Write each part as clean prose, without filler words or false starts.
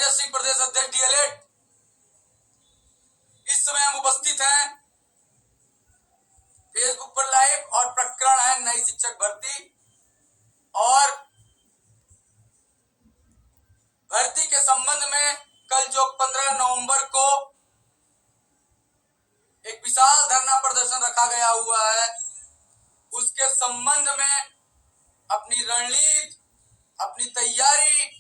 अजय सिंह प्रदेश अध्यक्ष डीएलएड। इस समय हम उपस्थित हैं फेसबुक पर लाइव और प्रकरण है नई शिक्षक भर्ती और भर्ती के संबंध में कल जो 15 नवंबर को एक विशाल धरना प्रदर्शन रखा गया हुआ है, उसके संबंध में अपनी रणनीति, अपनी तैयारी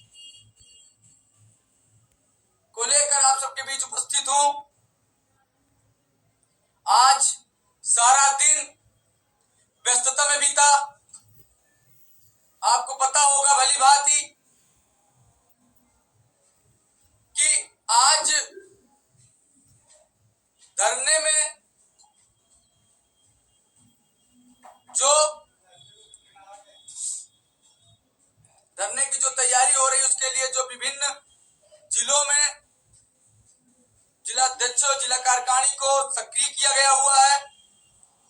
को लेकर आप सबके बीच उपस्थित हूं। आज सारा दिन व्यस्तता में बीता। आपको पता होगा भली भांति कि आज धरने में धरने की जो तैयारी हो रही है उसके लिए जो विभिन्न जिलों में जिलाध्यक्षों, जिला कार्यकारिणी को सक्रिय किया गया हुआ है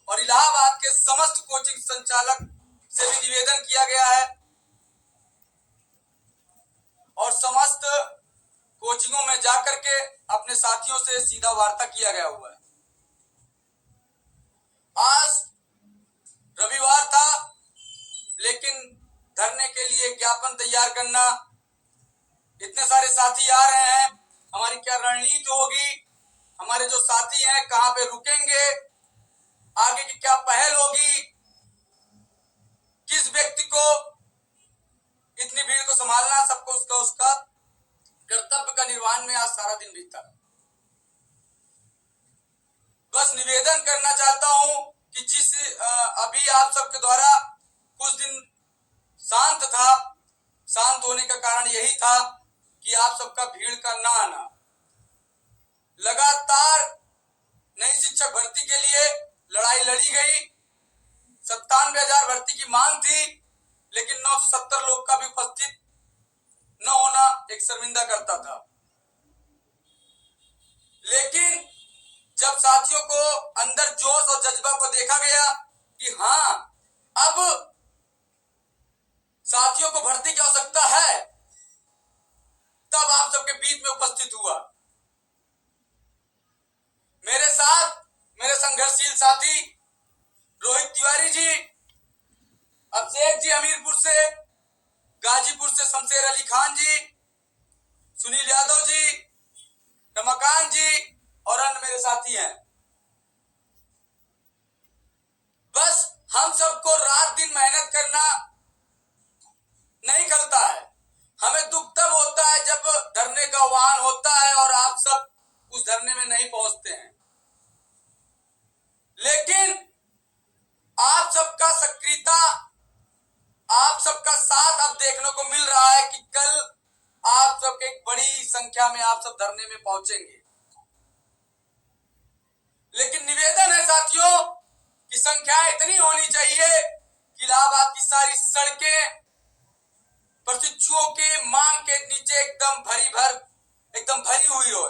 और इलाहाबाद के समस्त कोचिंग संचालक से भी निवेदन किया गया है और समस्त कोचिंगों में जाकर के अपने साथियों से सीधा वार्ता किया गया हुआ है। आज रविवार था, लेकिन धरने के लिए ज्ञापन तैयार करना, इतने सारे साथी आ रहे हैं, हमारी क्या रणनीति होगी, हमारे जो साथी हैं कहां पे रुकेंगे, आगे की क्या पहल होगी, किस व्यक्ति को इतनी भीड़ को संभालना, सबको उसका कर्तव्य का निर्वहन में आज सारा दिन बीता। बस निवेदन करना चाहता हूं कि जिस अभी आप सबके द्वारा कुछ दिन शांत था, शांत होने का कारण यही था कि आप सबका भीड़ का ना आना। लगातार नई शिक्षक भर्ती के लिए लड़ाई लड़ी गई। 97,000 भर्ती की मांग थी, लेकिन 970 लोग का भी उपस्थित न होना एक शर्मिंदा करता था। लेकिन जब साथियों को अंदर जोश और जज्बा को देखा गया कि हाँ, अब साथियों को भर्ती की आवश्यकता है, तब आप सबके बीच में उपस्थित हुआ। मेरे साथ मेरे संघर्षशील साथी रोहित तिवारी जी, अभिषेक जी हमीरपुर से, गाजीपुर से शमशेर अली खान जी, सुनील यादव जी, रमाकांत जी और अन्य मेरे साथी हैं। बस हम सबको रात दिन मेहनत करना नहीं खलता है। हमें दुख तब होता है जब धरने का आह्वान होता है और आप सब उस धरने में नहीं पहुंचते हैं। लेकिन आप सबका सक्रियता, आप सबका साथ अब देखने को मिल रहा है कि कल आप सब एक बड़ी संख्या में आप सब धरने में पहुंचेंगे। लेकिन निवेदन है साथियों कि संख्या इतनी होनी चाहिए कि इलाहाबाद की सारी सड़कें प्रशिक्षुओं के मांग के नीचे एकदम भरी हुई हो।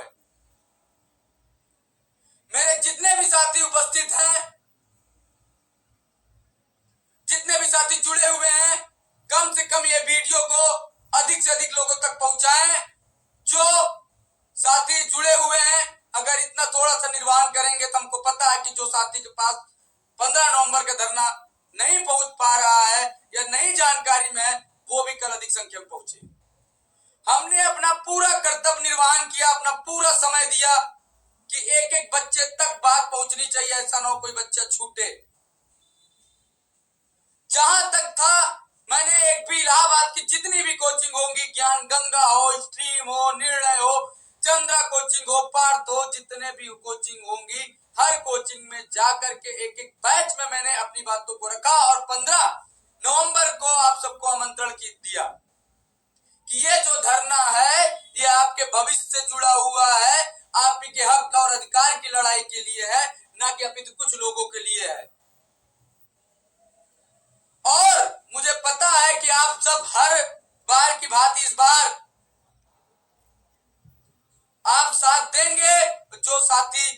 मेरे जितने भी साथी उपस्थित हैं, जितने भी साथी जुड़े हुए हैं, कम से कम ये वीडियो को अधिक से अधिक लोगों तक पहुंचाएं। जो साथी जुड़े हुए हैं, अगर इतना थोड़ा सा निर्वहन करेंगे तो हमको पता है कि जो साथी के पास 15 नवंबर का धरना नहीं पहुंच पा रहा है या नहीं जानकारी में है, वो भी कल अधिक संख्या में पहुंचे। हमने अपना पूरा कर्तव्य निर्वहन किया, अपना पूरा समय दिया कि एक एक बच्चे तक बात पहुंचनी चाहिए, ऐसा ना हो कोई बच्चा छूटे। जहां तक था, मैंने एक भी इलाहाबाद की जितनी भी कोचिंग होंगी, ज्ञान गंगा हो, स्ट्रीम हो, निर्णय हो, चंद्रा कोचिंग हो, पार्थ हो, जितने भी कोचिंग होंगी, हर कोचिंग में जाकर के एक एक बैच में मैंने अपनी बातों को रखा और 15 नवंबर को आप सबको आमंत्रण दिया कि ये जो धरना है ये आपके भविष्य से जुड़ा हुआ है, आपके हक और अधिकार की लड़ाई के लिए है, ना कि अपितु कुछ लोगों के लिए है। और मुझे पता है कि आप सब हर बार की भांति इस बार आप साथ देंगे। जो साथी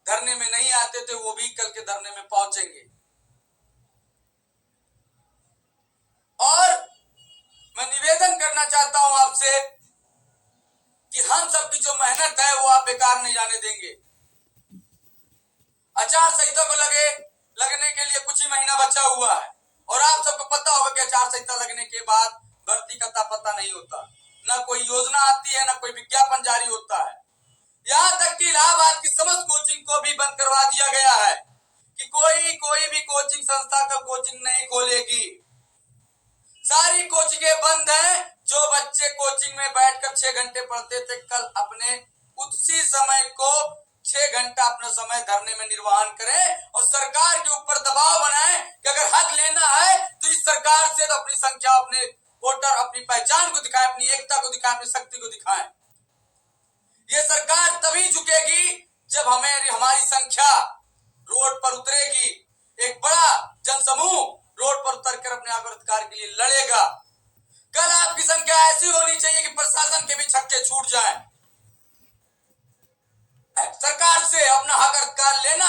धरने में नहीं आते थे वो भी कल के धरने में पहुंचेंगे। और मैं निवेदन करना चाहता हूं आपसे होने देंगे। आचार संहिता को लगने के लिए कुछ ही महीना बचा हुआ है और आप सबको पता होगा कि आचार संहिता लगने के बाद भर्ती का पता नहीं होता, ना कोई योजना आती है, ना कोई विज्ञापन जारी होता है। यहाँ तक कि इलाहाबाद की समस्त कोचिंग को भी बंद करवा दिया गया है कि कोई भी कोचिंग संस्था का कोचिंग नहीं खोलेगी। सारी कोचिंगें बंद हैं। जो बच्चे कोचिंग में बैठकर 6 घंटे पढ़ते थे, कल अपने उसी समय को 6 घंटा अपना समय धरने में निर्वहन करें और सरकार के ऊपर दबाव बनाएं कि अगर हक लेना है तो इस सरकार से तो अपनी संख्या, अपने वोटर, अपनी पहचान को दिखाएं, अपनी एकता को दिखाएं, अपनी शक्ति को दिखाएं। ये सरकार तभी झुकेगी जब हमारी संख्या रोड पर उतरेगी। एक बड़ा जनसमूह रोड पर उतरकर अपने अधिकार के लिए लड़ेगा। कल आपकी संख्या ऐसी होनी चाहिए कि प्रशासन के भी छक्के छूट जाएं। सरकार से अपना हक अधिकार लेना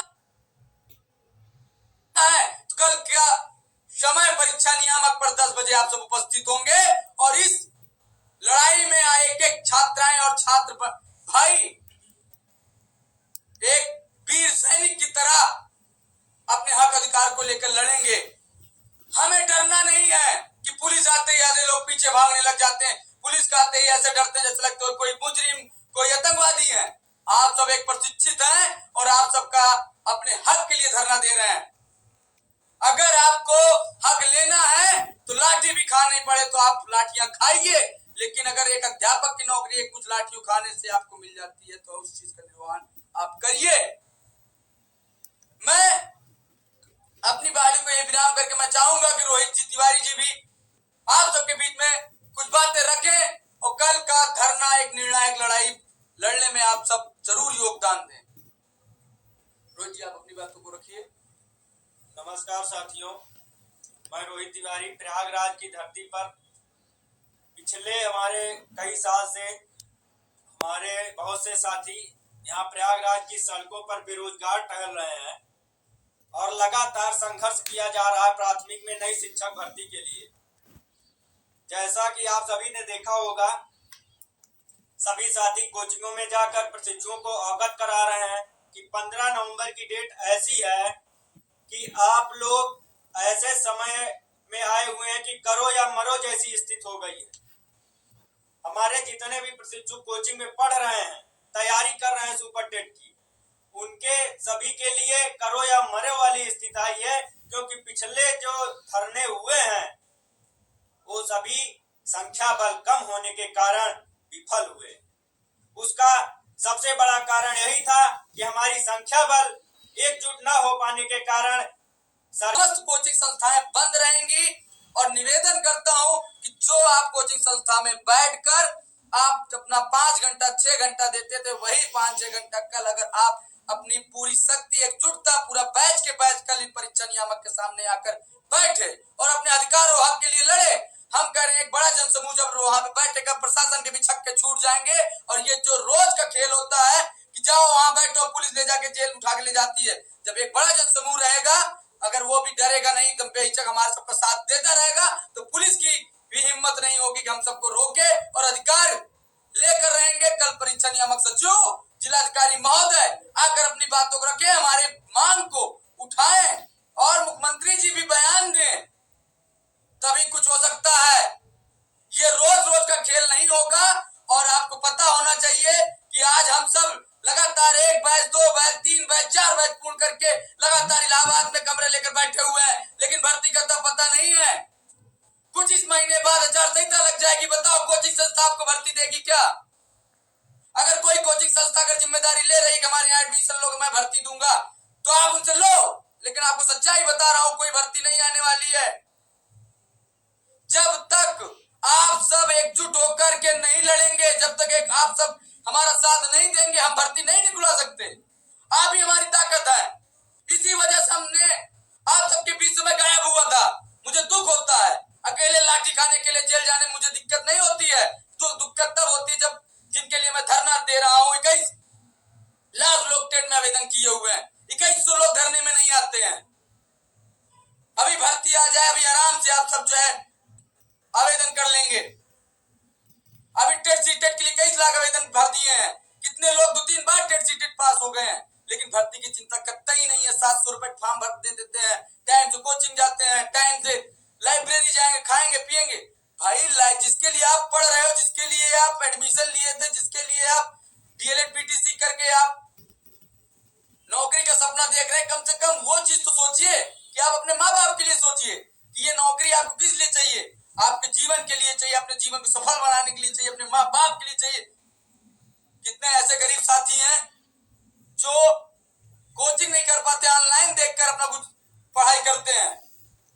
है तो कल क्या समय परीक्षा नियामक पर 10 बजे आप सब उपस्थित होंगे और इस लड़ाई में एक छात्राएं और छात्र भाई एक वीर सैनिक की तरह अपने हक अधिकार को लेकर लड़ेंगे। हमें डरना नहीं है कि पुलिस आते ही आधे लोग पीछे भागने लग जाते हैं। पुलिस का आते ही ऐसे डरते जैसे लगते हो कोई मुजरिम, कोई आतंकवादी है। आप सब एक प्रशिक्षित हैं और आप सबका अपने हक के लिए धरना दे रहे हैं। अगर आपको हक लेना है तो लाठी भी खानी पड़े तो आप लाठियां खाइए, लेकिन अगर एक अध्यापक की नौकरी कुछ लाठियों खाने से आपको मिल जाती है तो उस चीज का निर्वहन आप करिए। मैं अपनी बारी को ये विराम करके मैं चाहूंगा कि रोहित जी, तिवारी जी भी आप सबके बीच में कुछ बातें रखें और कल का धरना एक निर्णायक लड़ाई लड़ने में आप सब जरूर योगदान दें। रोहित जी, आप अपनी बातों को रखिए। नमस्कार साथियों, मैं रोहित तिवारी प्रयागराज की धरती पर पिछले हमारे कई साल से हमारे बहुत से साथी यहाँ प्रयागराज की सड़कों पर बेरोजगार टहल रहे हैं और लगातार संघर्ष किया जा रहा है प्राथमिक में नई शिक्षक भर्ती के लिए। जैसा कि आप सभी ने देखा होगा, सभी साथी कोचिंगों में जाकर प्रशिक्षुओं को अवगत करा रहे हैं कि 15 नवंबर की डेट ऐसी है कि आप लोग ऐसे समय में आए हुए हैं कि करो या मरो जैसी स्थिति हो गई है। हमारे जितने भी प्रशिक्षु कोचिंग में पढ़ रहे हैं, तैयारी कर रहे हैं सुपर टेट की, उनके सभी के लिए करो या मरे वाली स्थिति आई है, क्योंकि पिछले जो धरने हुए हैं वो सभी संख्या बल कम होने के कारण विफल हुए। उसका सबसे बड़ा कारण यही था कि हमारी संख्या बल एकजुट न हो पाने के कारण समस्त कोचिंग संस्थाएं बंद रहेंगी। और निवेदन करता हूं कि जो आप कोचिंग संस्था में बैठकर आप अपना 5 घंटा 6 घंटा देते थे, वही 5-6 घंटा कल अगर आप अपनी पूरी शक्ति, एकजुटता, पूरा बैच के बैच कल परीक्षा नियामक के सामने आकर बैठे और अपने अधिकार और हक के लिए लड़े। हम कह रहे हैं एक बड़ा जनसमूह जब वहां पे बैठेगा, प्रशासन के भी छक्के छूट जाएंगे। और ये जो रोज का खेल होता है कि जाओ वहां बैठो, पुलिस ले जाके जेल उठा के ले जाती है, जब एक बड़ा जनसमूह रहेगा, अगर वो भी डरेगा नहीं, एकदम बेहिचक हमारे सबका साथ देता रहेगा, तो पुलिस की भी हिम्मत नहीं होगी कि हम सबको रोके और अधिकार लेकर रहेंगे। कल परीक्षा नियामक सचिव, जिलाधिकारी महोदय आकर अपनी बातों को रखें, हमारे मांग को उठाएं और मुख्यमंत्री जी भी बयान दें, तभी कुछ हो सकता है। ये रोज रोज का खेल नहीं होगा। और आपको पता होना चाहिए कि आज हम सब लगातार 1 बैच 2 बैच 3 बैच 4 बैच पूर्ण करके लगातार इलाहाबाद में कमरे लेकर बैठे हुए हैं, लेकिन भर्ती का तो पता नहीं है। कुछ इस महीने बाद आचार संहिता लग जाएगी, बताओ कोचिंग संस्था आपको भर्ती देगी क्या? अगर कोई कोचिंग संस्था अगर जिम्मेदारी ले रही कि हमारे यहाँ एडमिशन लोग मैं भर्ती दूंगा, तो आप उनसे लो, लेकिन आपको सच्चाई बता रहा हूं, कोई भर्ती नहीं आने वाली है। जब तक आप सब एकजुट होकर के नहीं लड़ेंगे, जब तक एक आप सब हमारा साथ नहीं देंगे, हम भर्ती नहीं निकलवा सकते। आप ही हमारी ताकत है। इसी वजह से हमने आप सबके बीच में गायब हुआ था। मुझे दुख होता है, अकेले लाठी खाने के लिए जेल जाने में मुझे दिक्कत नहीं होती है, तो दिक्कत तब होती है जब जिनके लिए मैं धरना दे रहा हूं, 21 लाख लोग टेट में आवेदन किए हुए हैं, 2100 लोग धरने में नहीं आते हैं। अभी भर्ती आ जाए, अभी आराम से आप सब जो है आवेदन कर लेंगे। अभी टेट सीटेट के लिए 21 लाख आवेदन भर दिए हैं। कितने लोग 2-3 बार टेट सीटेट पास हो गए हैं, लेकिन भर्ती की चिंता करता ही नहीं है। 700 रुपए फॉर्म भर दे देते हैं, टाइम से कोचिंग जाते हैं, टाइम से लाइब्रेरी जाएंगे, खाएंगे पिएंगे। भाई जिसके लिए आप पढ़ रहे हो, जिसके लिए आप एडमिशन लिए थे, जिसके लिए आप डीएलएड पीटीसी करके आप नौकरी का सपना देख रहे हैं, कम से कम वो चीज तो सोचिए कि आप अपने माँ बाप के लिए सोचिए कि ये नौकरी आपको किस लिए चाहिए। आपके जीवन के लिए चाहिए, अपने जीवन को सफल बनाने के लिए चाहिए, अपने माँ बाप के लिए चाहिए। कितने ऐसे गरीब साथी हैं जो कोचिंग नहीं कर पाते, ऑनलाइन देखकर अपना कुछ पढ़ाई करते हैं।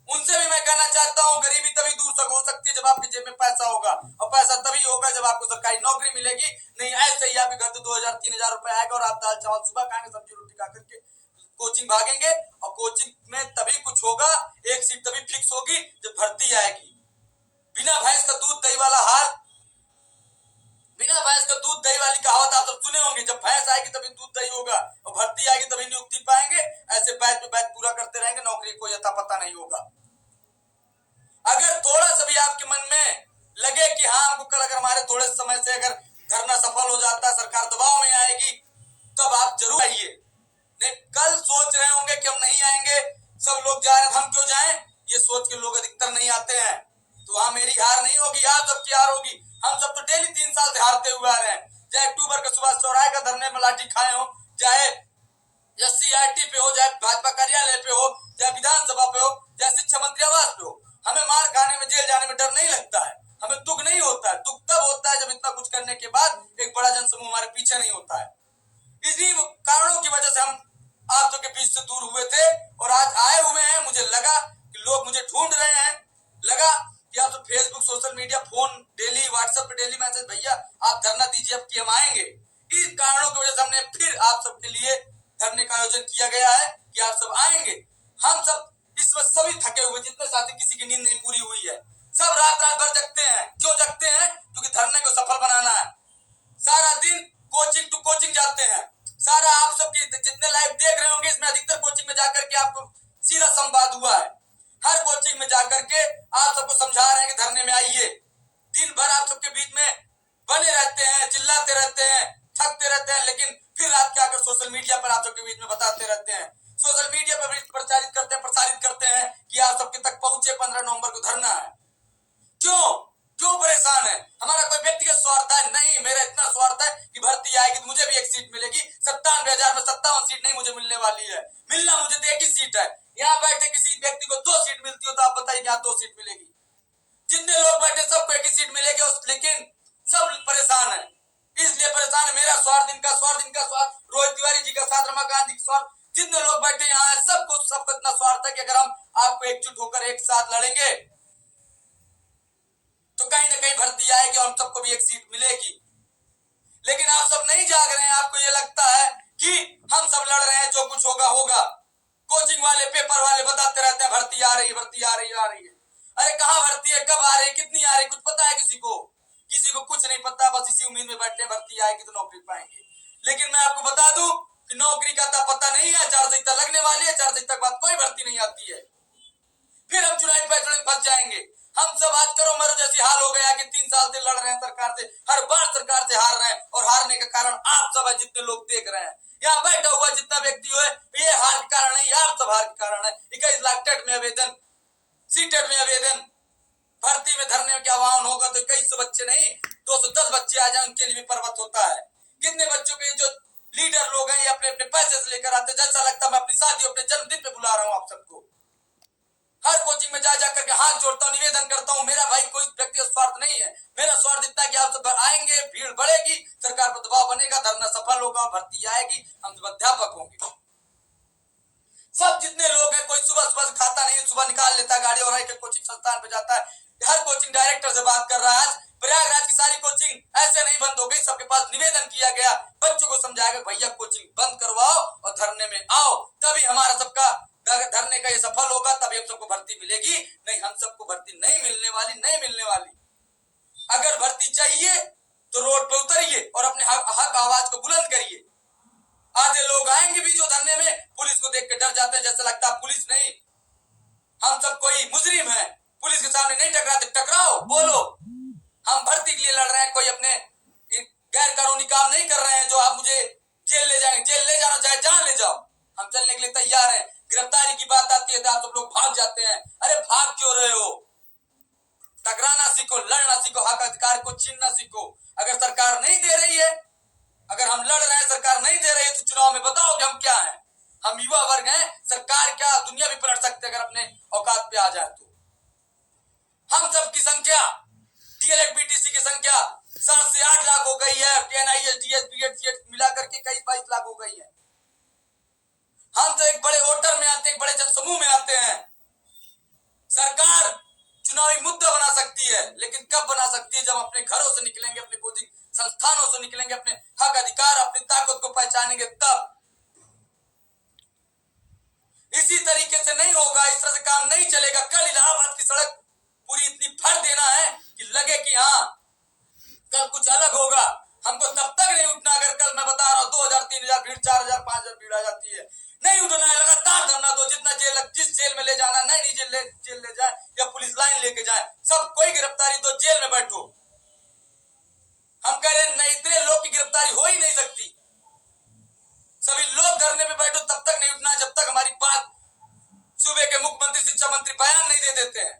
उनसे भी मैं कहना चाहता हूँ, गरीबी तभी दूर हो सकती है जब आपके जेब में पैसा होगा, और पैसा तभी होगा जब आपको सरकारी नौकरी मिलेगी। नहीं ऐसे ही आपके घर से 2000-3000 रुपए आएगा और आप दाल चावल सुबह खाएंगे, सब्जी रोटी खा करके कोचिंग भागेंगे, और कोचिंग में तभी कुछ होगा, एक सीट तभी फिक्स होगी जब भर्ती आएगी। बिना भैंस का दूध दही वाला हाल, बिना भैंस का दूध दही वाली कहावत आप सब सुने होंगे। जब भैंस आएगी तभी दूध दही होगा, और भर्ती आएगी तभी नियुक्ति पाएंगे। ऐसे बैच पे बैच पूरा करते रहेंगे, नौकरी को यथा पता नहीं होगा। अगर थोड़ा सा भी आपके मन में लगे कि हाँ हमको कल अगर हमारे थोड़े समय से अगर धरना सफल हो जाता है, सरकार दबाव में आएगी, तब आप जरूर आइए। नहीं कल सोच रहे होंगे कि हम नहीं आएंगे, सब लोग जा रहे हैं, हम क्यों जाएं, ये सोच के लोग अधिकतर नहीं आते हैं। तो वहां मेरी हार नहीं होगी, आप सबकी हार होगी। हम सब तो डेली 3 साल से हारते हुए आ रहे हैं, चाहे अक्टूबर का सुभाष चौराहे का धरने में लाठी खाए हो, चाहे SCRT पे हो, चाहे भाजपा कार्यालय पे हो, चाहे विधानसभा पे हो, चाहे शिक्षा मंत्री आवास पे हो। हमें मार खाने में, जेल जाने में डर नहीं लगता है, हमें दुख नहीं होता है। दुख तब होता है जब इतना कुछ करने के बाद एक बड़ा जनसमूह हमारे पीछे नहीं होता है। इन्हीं कारणों की वजह से हम आप सबके बीच से दूर हुए थे, और आज आए हुए हैं। मुझे लगा कि लोग मुझे ढूंढ रहे हैं, लगा कि आप सब Facebook, social media, phone daily, WhatsApp पे डेली मैसेज, भैया आप धरना दीजिए अब कि हम आएंगे। इन कारणों की वजह से हमने फिर आप सबके लिए धरने का आयोजन किया गया है कि आप सब आएंगे। हम सब इस वक्त सभी थके हुए, जितने साथी किसी की नींद नहीं पूरी हुई है, सब रात रात भर जगते हैं। क्यों जगते हैं? क्योंकि धरने को सफल बनाना है। सारा दिन कोचिंग टू कोचिंग जाते हैं। सारा आप सबकी जितने लाइव देख रहे होंगे, इसमें अधिकतर कोचिंग में जाकर के आपको सीधा संवाद हुआ है। हर कोचिंग में जाकर के आप सबको समझा रहे हैं कि धरने में आइए। दिन भर आप सबके बीच में बने रहते हैं, चिल्लाते रहते हैं, थकते रहते हैं, लेकिन फिर रात के आकर सोशल मीडिया पर आप सबके बीच में बताते रहते हैं। सोशल मीडिया पर भी प्रसारित करते हैं कि आप सबके तक पहुंचे, 15 नवंबर को धरना है। क्यों परेशान है? हमारा कोई व्यक्तिगत स्वार्थ है? नहीं, मेरा इतना स्वार्थ है कि भर्ती आएगी तो मुझे भी एक सीट मिलेगी। 97,000 में 57 सीट नहीं मुझे मिलने वाली है, मिलना मुझे तो एक ही सीट है। यहाँ बैठे किसी व्यक्ति को 2 सीट मिलती हो तो आप बताइए यहाँ 2 सीट मिलेगी? जितने लोग बैठे सबको एक ही सीट मिलेगी, लेकिन सब परेशान है। इसलिए परेशान है, मेरा स्वार्थ, इनका स्वार्थ, इनका स्वार्थ, रोहित तिवारी जी का साथ, रमाकांत जी का स्वार्थ, जितने लोग बैठे यहाँ है सबको इतना स्वार्थ है कि अगर हम आपको एकजुट होकर एक साथ लड़ेंगे तो कहीं ना कहीं भर्ती आएगी और हम सबको भी एक सीट मिलेगी। लेकिन आप सब नहीं जाग रहे हैं, आपको ये लगता है कि हम सब लड़ रहे हैं, जो कुछ होगा होगा। कोचिंग वाले, पेपर वाले बताते रहते हैं भर्ती आ रही है, भर्ती आ रही है, आ रही है। अरे कहाँ भर्ती है, कब आ रही है, कितनी आ रही है, कुछ पता है किसी को? किसी को कुछ नहीं पता, बस इसी उम्मीद में बैठे भर्ती आएगी तो नौकरी पाएंगे। लेकिन मैं आपको बता दूं कि नौकरी का तो पता नहीं है। 4 संहिता लगने वाली है, 4 संहिता के बाद कोई भर्ती नहीं आती है, फिर हम चुनावी फैसले में फंस जाएंगे। हम सब आज करो मरो जैसी हाल हो गया कि 3 साल से लड़ रहे हैं सरकार से, हर बार सरकार से हार रहे हैं, और हारने का कारण आप सब है, जितने लोग देख रहे हैं। यहाँ बैठा हुआ जितना व्यक्ति हो, ये हार के कारण नहीं, आप सब हार के कारण है। 21 लाख टेट में आवेदन, सीटेट में आवेदन, भर्ती में धरने में क्या आह्वान होगा तो 2100 बच्चे नहीं 210 बच्चे आ जाए, उनके लिए भी पर्वत होता है। कितने बच्चों के जो लीडर लोग हैं, ये अपने अपने पैसे से लेकर आते, जैसा लगता है मैं अपनी शादी, अपने जन्मदिन पे बुला रहा हूँ आप सबको। हर कोचिंग में जा करके हाथ जोड़ता हूँ, निवेदन करता हूँ। मेरा भाई कोई व्यक्तिगत स्वार्थ नहीं है, मेरा स्वार्थ इतना कि आप सब आएंगे, भीड़ बढ़ेगी, सरकार पर दबाव बनेगा, धरना सफल होगा, भर्ती आएगी, हम सब अध्यापक होंगे। सब जितने लोग हैं, कोई सुबह सुबह खाता नहीं, सुबह निकाल लेता है गाड़ी और आके कोचिंग संस्थान पे जाता है। हर कोचिंग डायरेक्टर से बात कर रहा है। आज प्रयागराज की सारी कोचिंग ऐसे नहीं बंद हो गई, सबके पास निवेदन किया गया, बच्चों को समझाया गया भैया कोचिंग बंद करवाओ और धरने में आओ, तभी हमारा सबका धरने का ये सफल होगा, तभी हम सबको भर्ती मिलेगी। नहीं, हम सबको भर्ती नहीं मिलने वाली, नहीं मिलने वाली। अगर भर्ती चाहिए तो रोड पे उतरिए और अपने हक आवाज को बुलंद करिए। आधे लोग आएंगे भी जो धरने में, पुलिस को देख के डर जाते हैं, जैसा लगता है पुलिस नहीं, हम सब कोई मुजरिम है, पुलिस के सामने नहीं टकराते। टकराओ, बोलो, हम भर्ती के लिए लड़ रहे हैं, कोई अपने गैर कानूनी काम नहीं कर रहे हैं जो आप मुझे जेल ले जाएंगे, जेल ले जाना चाहे जहां ले जाओ, हम चलने के लिए तैयार हैं। गिरफ्तारी की बात आती है तो आप सब लोग भाग जाते हैं। अरे भाग क्यों रहे हो? टकराना सीखो, लड़ना सीखो, हक अधिकार को छीनना सीखो। अगर सरकार नहीं दे रही है, अगर हम लड़ रहे हैं, सरकार नहीं दे रही है, तो चुनाव में बताओ कि हम क्या हैं। हम युवा वर्ग हैं, सरकार क्या दुनिया भी पलट सकते हैं अगर अपने औकात पे आ जाए तो। हम सब की संख्या, डीएलएड बीटीसी की संख्या 7 से 8 लाख हो गई है। टीएनआईएस डीएस बीएड सीएड मिलाकर के कई 22 लाख हो गई है। हम तो एक बड़े वोटर में आते हैं, एक बड़े जनसमूह में आते हैं। सरकार चुनावी मुद्दा बना सकती है, लेकिन कब बना सकती है? जब अपने घरों से निकलेंगे, अपने कोचिंग संस्थानों से निकलेंगे, अपने हक अधिकार, अपनी ताकत को पहचानेंगे तब। इसी तरीके से नहीं होगा, इस तरह से काम नहीं चलेगा। कल इलाहाबाद की सड़क पूरी इतनी भर देना है कि लगे कि हाँ कल कुछ अलग होगा। हमको तब तक नहीं उठना अगर कल मैं बता रहा हूँ 2000 3000 भीड़, 4000 5000 भीड़ आ जाती है। नहीं उठना है, लगातार धरना दो। जितना जिस जेल में ले जाना, नहीं जेल ले जाए या पुलिस लाइन लेके जाए, सब कोई गिरफ्तारी दो, जेल में बैठो। हम कह रहे हैं नहीं, इतने लोग की गिरफ्तारी हो ही नहीं सकती। सभी लोग धरने पे बैठो, तब तक नहीं उठना जब तक हमारी बात सूबे के मुख्यमंत्री, शिक्षा मंत्री बयान नहीं दे देते हैं।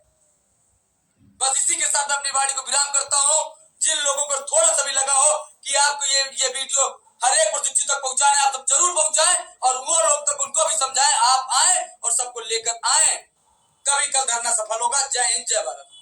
बस इसी के साथ मैं अपनी वाणी को विराम करता हूं। जिन लोगों को थोड़ा सा भी लगा हो कि आपको ये वीडियो हर एक प्रशिक्षु तक पहुंचाना है, आप सब जरूर पहुंचाएं और वो लोग तक उनको भी समझाएं। आप आए और सबको लेकर आए, तभी कल धरना सफल होगा। जय हिंद, जय भारत।